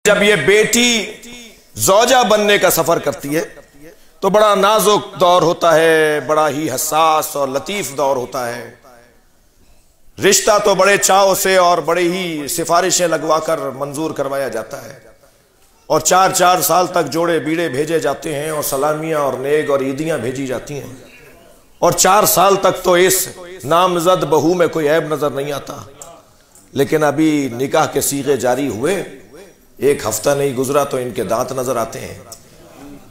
जब ये बेटी ज़ौजा बनने का सफर करती है तो बड़ा नाजुक दौर होता है, बड़ा ही हसास और लतीफ दौर होता है। रिश्ता तो बड़े चाव से और बड़े ही सिफारिशें लगवाकर मंजूर करवाया जाता है और 4-4 साल तक जोड़े बीड़े भेजे जाते हैं और सलामियां और नेग और ईदियां भेजी जाती हैं और 4 साल तक तो इस नामजद बहू में कोई ऐब नजर नहीं आता। लेकिन अभी निकाह के सीगे जारी हुए, 1 हफ्ता नहीं गुजरा तो इनके दांत नजर आते हैं,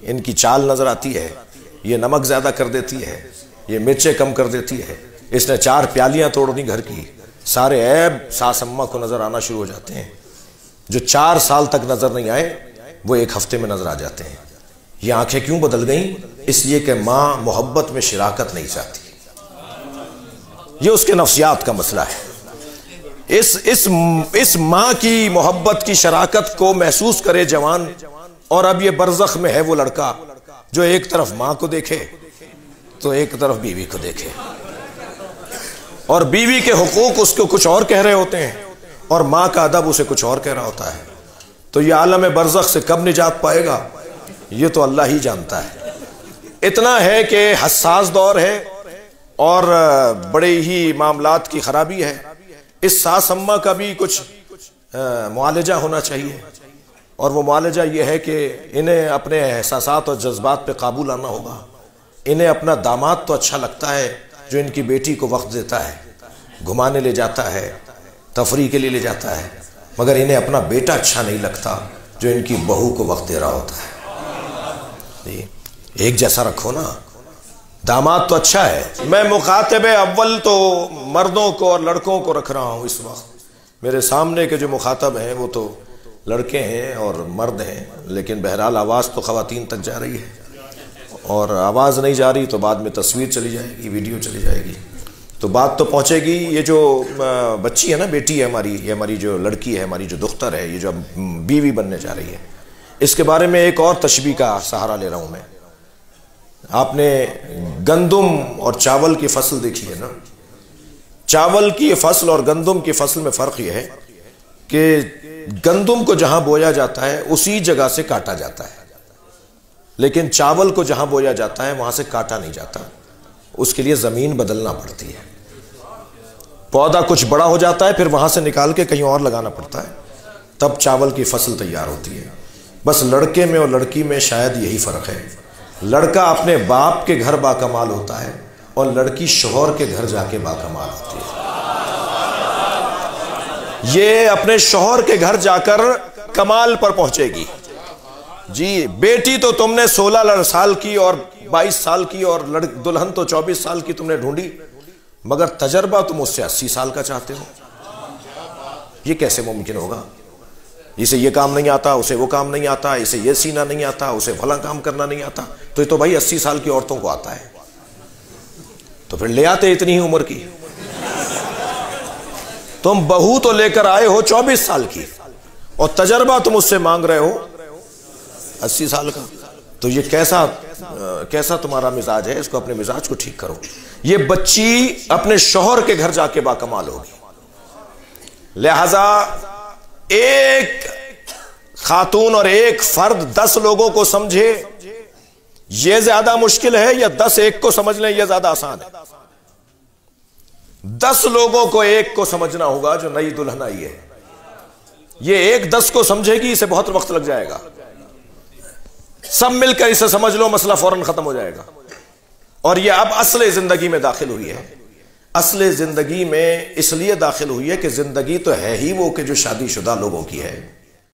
इनकी चाल नजर आती है, ये नमक ज्यादा कर देती है, ये मिर्चें कम कर देती है, इसने 4 प्यालियां तोड़ दी घर की, सारे ऐब सास अम्मा को नजर आना शुरू हो जाते हैं। जो 4 साल तक नजर नहीं आए वो 1 हफ्ते में नजर आ जाते हैं। ये आंखें क्यों बदल गई? इसलिए कि मां मोहब्बत में शिराकत नहीं चाहती। ये उसके नफ्सियात का मसला है। इस मां की मोहब्बत की शराकत को महसूस करे जवान, और अब ये बरज़ख में है वो लड़का जो एक तरफ मां को देखे तो एक तरफ बीवी को देखे, और बीवी के हुकूक उसको कुछ और कह रहे होते हैं और मां का अदब उसे कुछ और कह रहा होता है। तो ये आलम बरज़ख से कब निजात पाएगा ये तो अल्लाह ही जानता है। इतना है कि हसास दौर है और बड़े ही मामलात की खराबी है। इस सास अम्मा का भी कुछ मुआलजा होना चाहिए, और वो मुआलजा ये है कि इन्हें अपने एहसासात और जज्बात पे काबू लाना होगा। इन्हें अपना दामाद तो अच्छा लगता है जो इनकी बेटी को वक्त देता है, घुमाने ले जाता है, तफरी के लिए ले जाता है, मगर इन्हें अपना बेटा अच्छा नहीं लगता जो इनकी बहू को वक्त दे रहा होता है। एक जैसा रखो ना, दामाद तो अच्छा है। मैं मुखातिब अव्वल तो मर्दों को और लड़कों को रख रहा हूँ इस वक्त। मेरे सामने के जो मुखातब हैं वो तो लड़के हैं और मर्द हैं, लेकिन बहरहाल आवाज़ तो ख़वातीन तक जा रही है, और आवाज़ नहीं जा रही तो बाद में तस्वीर चली जाएगी, वीडियो चली जाएगी, तो बात तो पहुँचेगी। ये जो बच्ची है ना, बेटी है हमारी, ये हमारी जो लड़की है, हमारी जो दुख्तर है, ये जो बीवी बनने जा रही है, इसके बारे में एक और तशबीह का सहारा ले रहा हूँ मैं। आपने गंदुम और चावल की फसल देखी है ना? चावल की फसल और गंदुम की फसल में फ़र्क यह है कि गंदुम को जहाँ बोया जाता है उसी जगह से काटा जाता है, लेकिन चावल को जहाँ बोया जाता है वहाँ से काटा नहीं जाता, उसके लिए ज़मीन बदलना पड़ती है। पौधा कुछ बड़ा हो जाता है, फिर वहाँ से निकाल के कहीं और लगाना पड़ता है, तब चावल की फसल तैयार होती है। बस लड़के में और लड़की में शायद यही फ़र्क है। लड़का अपने बाप के घर बाकमाल होता है और लड़की शौहर के घर जाके बाकमाल होती है। ये अपने शौहर के घर जाकर कमाल पर पहुंचेगी। जी, बेटी तो तुमने 16 साल की और 22 साल की और दुल्हन तो 24 साल की तुमने ढूंढी, मगर तजर्बा तुम उससे 80 साल का चाहते हो। ये कैसे मुमकिन होगा? इसे ये काम नहीं आता, उसे वो काम नहीं आता, इसे ये सीना नहीं आता, उसे फला काम करना नहीं आता, तो ये तो भाई 80 साल की औरतों को आता है, तो फिर ले आते इतनी ही उम्र की। तुम बहू तो लेकर आए हो 24 साल की और तजर्बा तुम उससे मांग रहे हो 80 साल का, तो ये कैसा तुम्हारा मिजाज है? इसको अपने मिजाज को ठीक करो। ये बच्ची अपने शौहर के घर जाके बाकमाल होगी। लिहाजा एक खातून और एक फर्द 10 लोगों को समझे यह ज्यादा मुश्किल है, या 10 एक को समझ लें यह ज्यादा आसान है? 10 लोगों को एक को समझना होगा जो नई दुल्हन आई है। ये एक 10 को समझेगी, इसे बहुत वक्त लग जाएगा। सब मिलकर इसे समझ लो, मसला फौरन खत्म हो जाएगा। और यह अब असले जिंदगी में दाखिल हुई है। असले जिंदगी में इसलिए दाखिल हुई है कि जिंदगी तो है ही वो कि जो शादीशुदा लोगों की है।